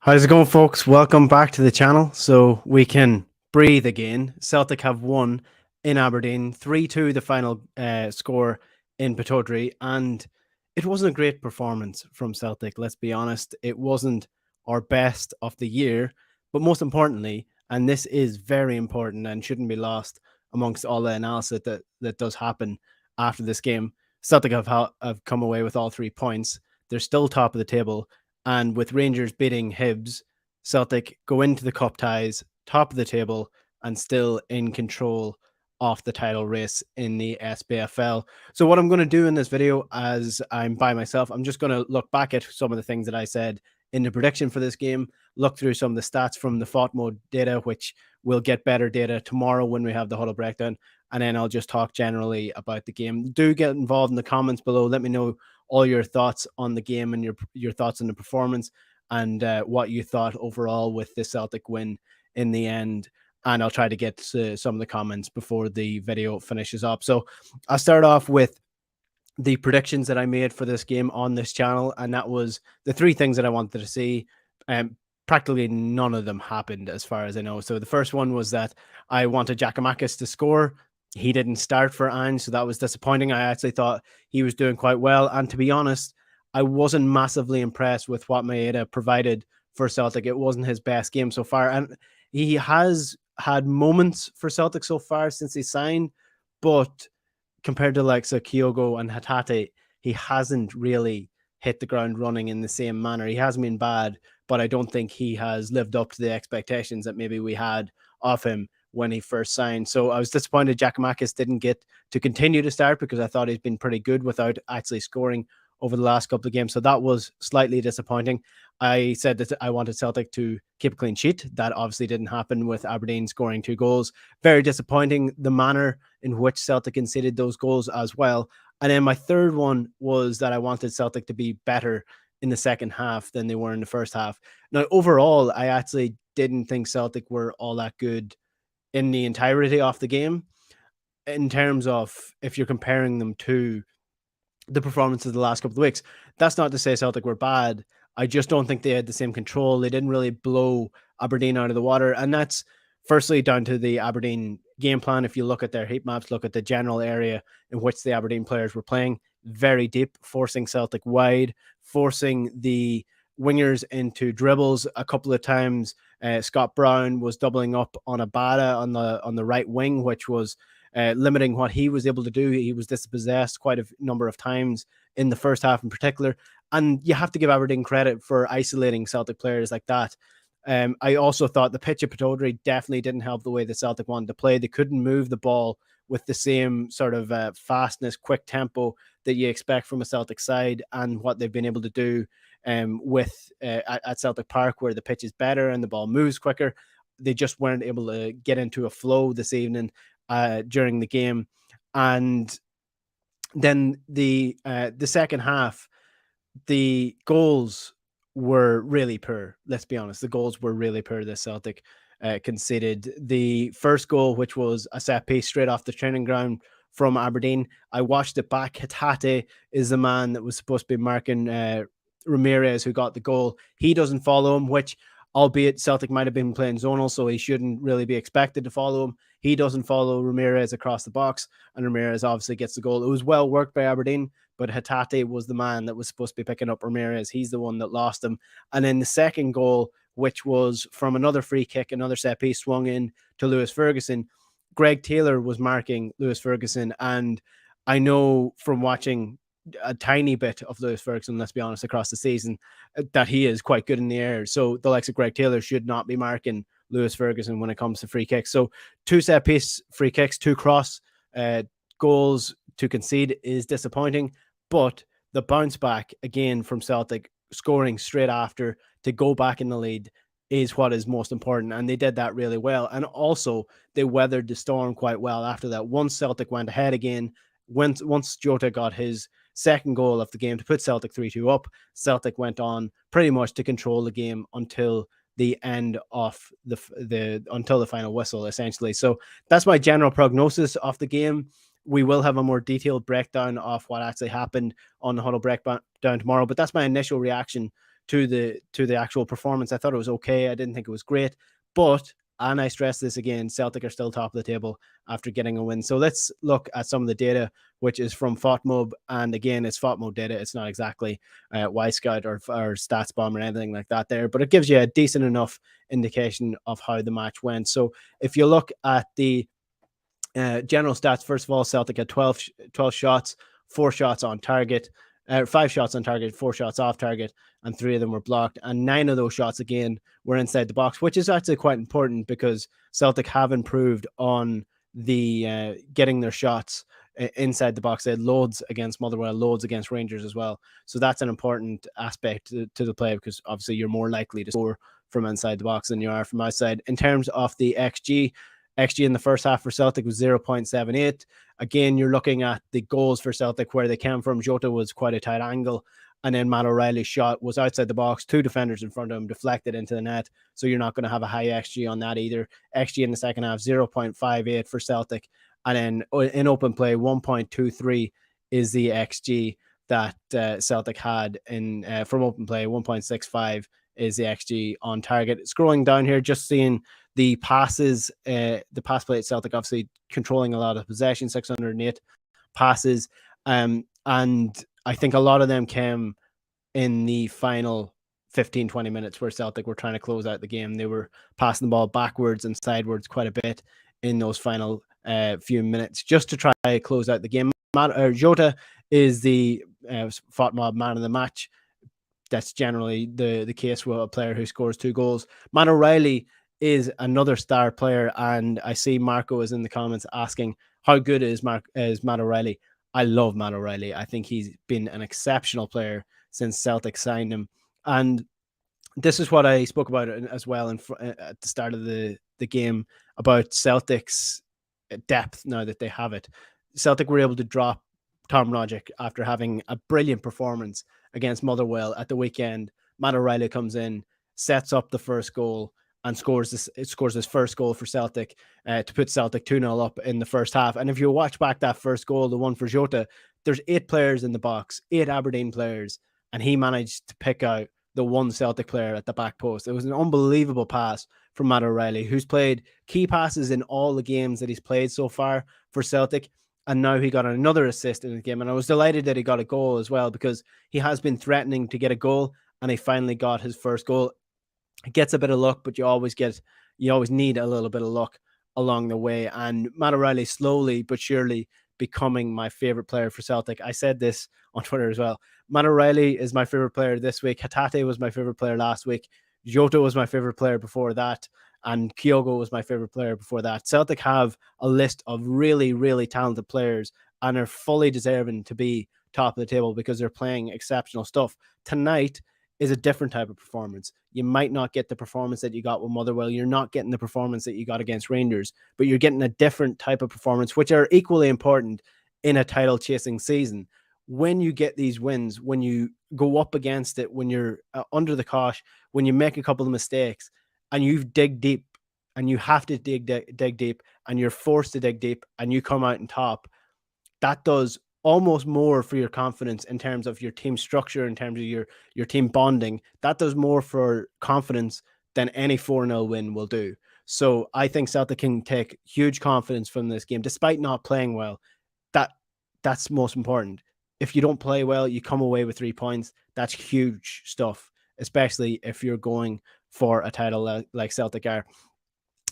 How's it going, folks? Welcome back to the channel. So we can breathe again. Celtic have won in Aberdeen, 3-2 the final score in Pittodrie, and it wasn't a great performance from Celtic, let's be honest. It wasn't our best of the year, but most importantly, and this is very important and shouldn't be lost amongst all the analysis that does happen after this game, Celtic have come away with all 3 points. They're still top of the table, and with Rangers beating Hibs, Celtic go into the cup ties, top of the table, and still in control of the title race in the SPFL. So what I'm going to do in this video, as I'm by myself, I'm just going to look back at some of the things that I said in the prediction for this game, look through some of the stats from the FOT mode data, which will get better data tomorrow when we have the huddle breakdown, and then I'll just talk generally about the game. Do get involved in the comments below. Let me know all your thoughts on the game and your thoughts on the performance, and what you thought overall with the Celtic win in the end. And I'll try to get to some of the comments before the video finishes up. So I'll start off with the predictions that I made for this game on this channel, and that was the 3 things that I wanted to see. Practically none of them happened as far as I know. So the first one was that I wanted Giakoumakis to score. He didn't start for Ange, so that was disappointing. I actually thought he was doing quite well, and to be honest, I wasn't massively impressed with what Maeda provided for Celtic. It wasn't his best game so far, and he has had moments for Celtic so far since he signed, but compared to like Kyogo and Hatate, he hasn't really hit the ground running in the same manner. He hasn't been bad, but I don't think he has lived up to the expectations that maybe we had of him when he first signed. So I was disappointed Giakoumakis didn't get to continue to start, because I thought he's been pretty good without actually scoring over the last couple of games. So that was slightly disappointing. I said that I wanted Celtic to keep a clean sheet. That obviously didn't happen with Aberdeen scoring 2 goals. Very disappointing, the manner in which Celtic conceded those goals as well. And then my third one was that I wanted Celtic to be better in the second half than they were in the first half. Now, overall, I actually didn't think Celtic were all that good in the entirety of the game, in terms of if you're comparing them to the performance of the last couple of weeks. That's not to say Celtic were bad. I just don't think they had the same control. They didn't really blow Aberdeen out of the water. And that's firstly down to the Aberdeen game plan. If you look at their heat maps, look at the general area in which the Aberdeen players were playing, very deep, forcing Celtic wide, forcing the wingers into dribbles a couple of times. Scott Brown was doubling up on Abada on the right wing, which was limiting what he was able to do. He was dispossessed quite a number of times in the first half in particular. And you have to give Aberdeen credit for isolating Celtic players like that. I also thought the pitch at Pittodrie definitely didn't help the way the Celtic wanted to play. They couldn't move the ball with the same sort of fastness, quick tempo that you expect from a Celtic side, and what they've been able to do at Celtic Park, where the pitch is better and the ball moves quicker. They just weren't able to get into a flow this evening during the game. And then the second half, the goals were really poor. Let's be honest, the goals were really poor. The Celtic conceded the first goal, which was a set piece straight off the training ground from Aberdeen. I watched it back. Hatate is the man that was supposed to be marking Ramirez, who got the goal. He doesn't follow him, which, albeit Celtic might have been playing zonal, so he shouldn't really be expected to follow him. He doesn't follow Ramirez across the box, and Ramirez obviously gets the goal. It was well worked by Aberdeen, but Hatate was the man that was supposed to be picking up Ramirez. He's the one that lost him. And then the second goal, which was from another free kick, another set piece swung in to Lewis Ferguson. Greg Taylor was marking Lewis Ferguson, and I know from watching a tiny bit of Lewis Ferguson, let's be honest, across the season, that he is quite good in the air. So the likes of Greg Taylor should not be marking Lewis Ferguson when it comes to free kicks. So 2 set piece free kicks, 2 cross goals to concede is disappointing, but the bounce back again from Celtic, scoring straight after to go back in the lead, is what is most important, and they did that really well. And also they weathered the storm quite well after that. Once Celtic went ahead again, once Jota got his second goal of the game to put Celtic 3-2 up, Celtic went on pretty much to control the game until the end of until the final whistle, essentially. So that's my general prognosis of the game. We will have a more detailed breakdown of what actually happened on the huddle breakdown tomorrow, but that's my initial reaction to the actual performance. I thought it was okay. I didn't think it was great, but, and I stress this again, Celtic are still top of the table after getting a win. So let's look at some of the data, which is from FOTMob. And again, it's FOTMob data. It's not exactly Scout or StatsBomb or anything like that there, but it gives you a decent enough indication of how the match went. So if you look at the general stats, first of all, Celtic had 12 shots, 4 shots on target, 5 shots on target, 4 shots off target, and 3 of them were blocked. And 9 of those shots, again, were inside the box, which is actually quite important because Celtic have improved on the getting their shots inside the box. They had loads against Motherwell, loads against Rangers as well. So that's an important aspect to the play, because obviously you're more likely to score from inside the box than you are from outside. In terms of the XG in the first half for Celtic was 0.78. Again, you're looking at the goals for Celtic, where they came from. Jota was quite a tight angle, and then Matt O'Reilly's shot was outside the box, 2 defenders in front of him, deflected into the net, so you're not going to have a high XG on that either. XG in the second half, 0.58 for Celtic, and then in open play, 1.23 is the XG that Celtic had in from open play. 1.65 is the XG on target. Scrolling down here, just seeing the passes, the pass play at Celtic, obviously controlling a lot of possession, 608 passes. And I think a lot of them came in the final 15, 20 minutes where Celtic were trying to close out the game. They were passing the ball backwards and sidewards quite a bit in those final few minutes just to try to close out the game. Jota is the FOTMob man of the match. That's generally the case with a player who scores 2 goals. Matt O'Reilly is another star player, and I see Marco is in the comments asking how good is Matt O'Reilly. I love Matt O'Reilly. I think he's been an exceptional player since Celtic signed him, and this is what I spoke about as well at the start of the game about Celtic's depth now that they have it. Celtic were able to drop Tom Rogic after having a brilliant performance against Motherwell at the weekend. Matt O'Reilly comes in, sets up the first goal, and scores his first goal for Celtic to put Celtic 2-0 up in the first half. And if you watch back that first goal, the one for Jota, there's 8 players in the box, 8 Aberdeen players, and he managed to pick out the one Celtic player at the back post. It was an unbelievable pass from Matt O'Reilly, who's played key passes in all the games that he's played so far for Celtic. And now he got another assist in the game. And I was delighted that he got a goal as well, because he has been threatening to get a goal, and he finally got his first goal. It gets a bit of luck, but you always need a little bit of luck along the way. And Matt O'Reilly slowly but surely becoming my favorite player for Celtic. I said this on Twitter as well. Matt O'Reilly is my favorite player this week. Hatate was my favorite player last week. Jota was my favorite player before that. And Kyogo was my favorite player before that. Celtic have a list of really, really talented players and are fully deserving to be top of the table because they're playing exceptional stuff. Tonight is a different type of performance. You might not get the performance that you got with Motherwell. You're not getting the performance that you got against Rangers, but you're getting a different type of performance, which are equally important in a title-chasing season. When you get these wins, when you go up against it, when you're under the cosh, when you make a couple of mistakes, and you dig deep, and you have to dig deep, and you're forced to dig deep, and you come out on top, that does almost more for your confidence in terms of your team structure, in terms of your team bonding. That does more for confidence than any 4-0 win will do. So I think Celtic can take huge confidence from this game, despite not playing well. That's most important. If you don't play well, you come away with 3 points. That's huge stuff, especially if you're going for a title like Celtic are.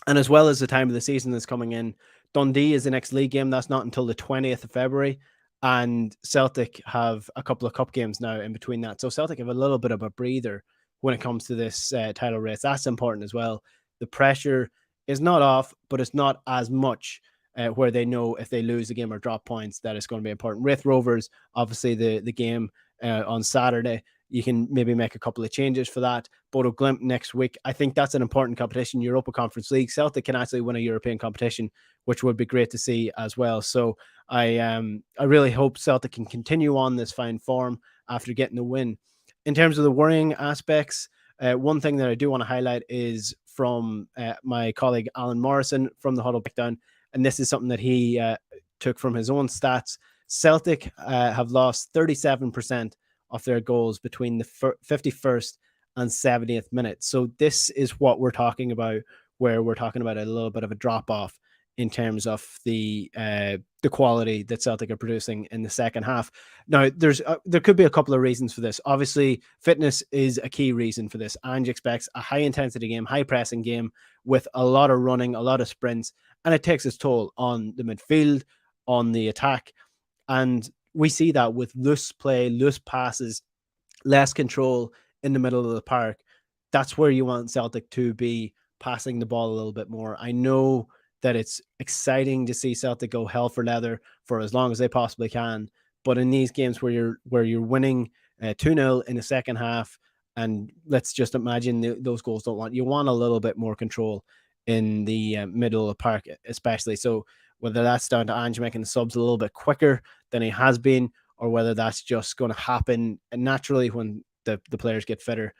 And as well as the time of the season that's coming in, Dundee is the next league game. That's not until the 20th of February. And Celtic have a couple of cup games now in between that. So Celtic have a little bit of a breather when it comes to this title race. That's important as well. The pressure is not off, but it's not as much where they know if they lose the game or drop points that it's going to be important. Raith Rovers, obviously the game on Saturday. You can maybe make a couple of changes for that. Bodo Glimt next week. I think that's an important competition. Europa Conference League. Celtic can actually win a European competition, which would be great to see as well. So I really hope Celtic can continue on this fine form after getting the win. In terms of the worrying aspects, one thing that I do want to highlight is from my colleague Alan Morrison from the Huddle Breakdown, and this is something that he took from his own stats. Celtic have lost 37% of their goals between the 51st and 70th minute. So this is what we're talking about, where we're talking about a little bit of a drop off in terms of the quality that Celtic are producing in the second half. Now, there could be a couple of reasons for this. Obviously, fitness is a key reason for this. Ange expects a high intensity game, high pressing game with a lot of running, a lot of sprints, and it takes its toll on the midfield, on the attack. And we see that with loose play, loose passes, less control in the middle of the park. That's where you want Celtic to be passing the ball a little bit more. I know that it's exciting to see Celtic go hell for leather for as long as they possibly can, but in these games where you're winning 2-0 in the second half, and let's just imagine those goals don't want, you want a little bit more control in the middle of the park, especially. So whether that's down to Ange making the subs a little bit quicker than he has been, or whether that's just going to happen naturally when the players get fitter,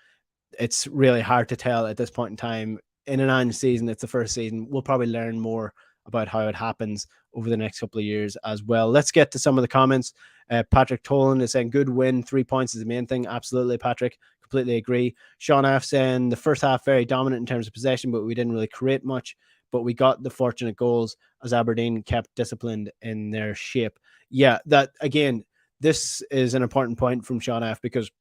it's really hard to tell at this point in time. In an Ange season, it's the first season. We'll probably learn more about how it happens over the next couple of years as well. Let's get to some of the comments. Patrick Tolan is saying, good win, 3 points is the main thing. Absolutely, Patrick. Completely agree. Sean F saying, the first half very dominant in terms of possession, but we didn't really create much. But we got the fortunate goals as Aberdeen kept disciplined in their shape. Yeah, that again, this is an important point from Sean F, because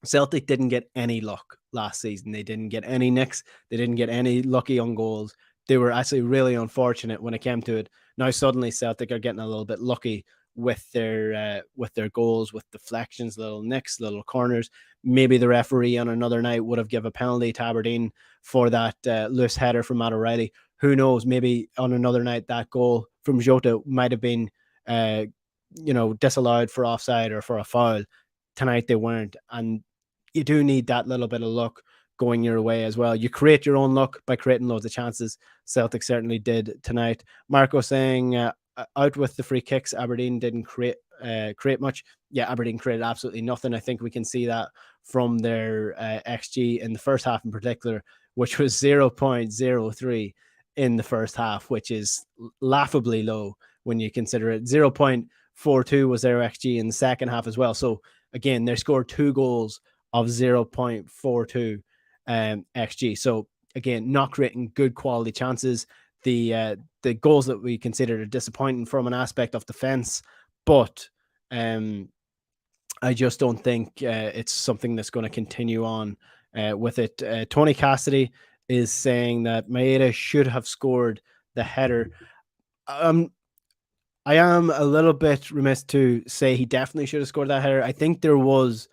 Celtic didn't get any luck last season. They didn't get any nicks. They didn't get any lucky on goals. They were actually really unfortunate when it came to it. Now suddenly Celtic are getting a little bit lucky with their goals, with deflections, little nicks, little corners. Maybe the referee on another night would have given a penalty to Aberdeen for that loose header from Matt O'Reilly. Who knows? Maybe on another night that goal from Jota might have been disallowed for offside or for a foul. Tonight they weren't, and you do need that little bit of luck going your way as well. You create your own luck by creating loads of chances. Celtic certainly did tonight. Marco saying, out with the free kicks, Aberdeen didn't create much. Yeah, Aberdeen created absolutely nothing. I think we can see that from their XG in the first half in particular, which was 0.03 in the first half, which is laughably low when you consider it. 0.42 was their XG in the second half as well. So again, they scored 2 goals of 0.42 XG. So again, not creating good quality chances. The goals that we considered are disappointing from an aspect of defense, but I just don't think it's something that's going to continue on with it. Tony Cassidy is saying that Maeda should have scored the header. I am a little bit remiss to say he definitely should have scored that header. I think there was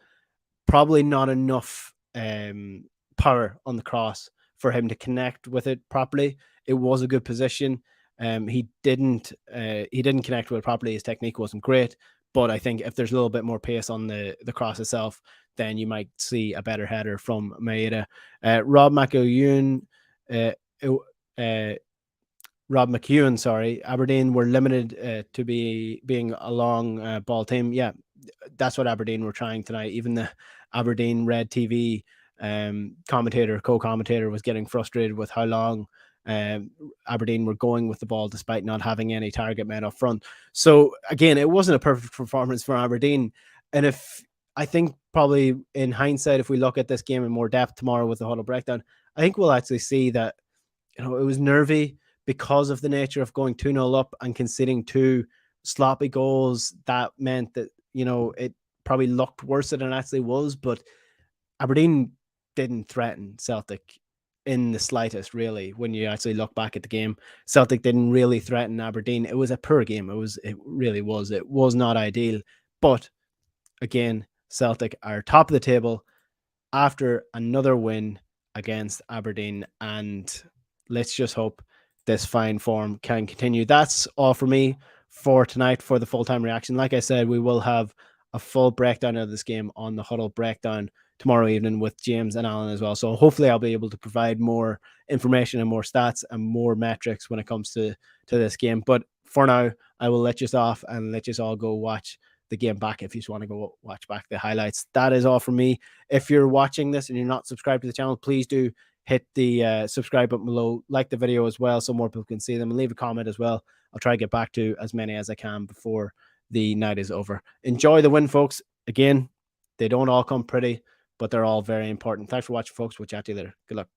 probably not enough power on the cross for him to connect with it properly. It was a good position. He didn't connect with it properly. His technique wasn't great, but I think if there's a little bit more pace on the cross itself, then you might see a better header from Maeda. Rob McEwen, Aberdeen were limited to being a long ball team. Yeah, that's what Aberdeen were trying tonight. Even the Aberdeen Red TV co-commentator was getting frustrated with how long Aberdeen were going with the ball despite not having any target men up front. So again, it wasn't a perfect performance for Aberdeen. And if I think probably in hindsight, if we look at this game in more depth tomorrow with the huddle breakdown, I think we'll actually see that it was nervy because of the nature of going 2-0 up and conceding 2 sloppy goals. That meant that it probably looked worse than it actually was, but Aberdeen didn't threaten Celtic in the slightest, really. When you actually look back at the game, Celtic didn't really threaten Aberdeen. It was a poor game. It really was. It was not ideal, but again, Celtic are top of the table after another win against Aberdeen, and let's just hope this fine form can continue. That's all for me for tonight for the full-time reaction. Like I said, we will have a full breakdown of this game on the Huddle Breakdown tomorrow evening with James and Alan as well. So hopefully I'll be able to provide more information and more stats and more metrics when it comes to this game. But for now, I will let you off and let you all go watch the game back if you just want to go watch back the highlights. That is all from me. If you're watching this and you're not subscribed to the channel, please do hit the subscribe button below, like the video as well so more people can see them, and leave a comment as well. I'll try to get back to as many as I can before the night is over. Enjoy the win, folks. Again, they don't all come pretty, but they're all very important. Thanks for watching, folks. We'll chat to you later. Good luck.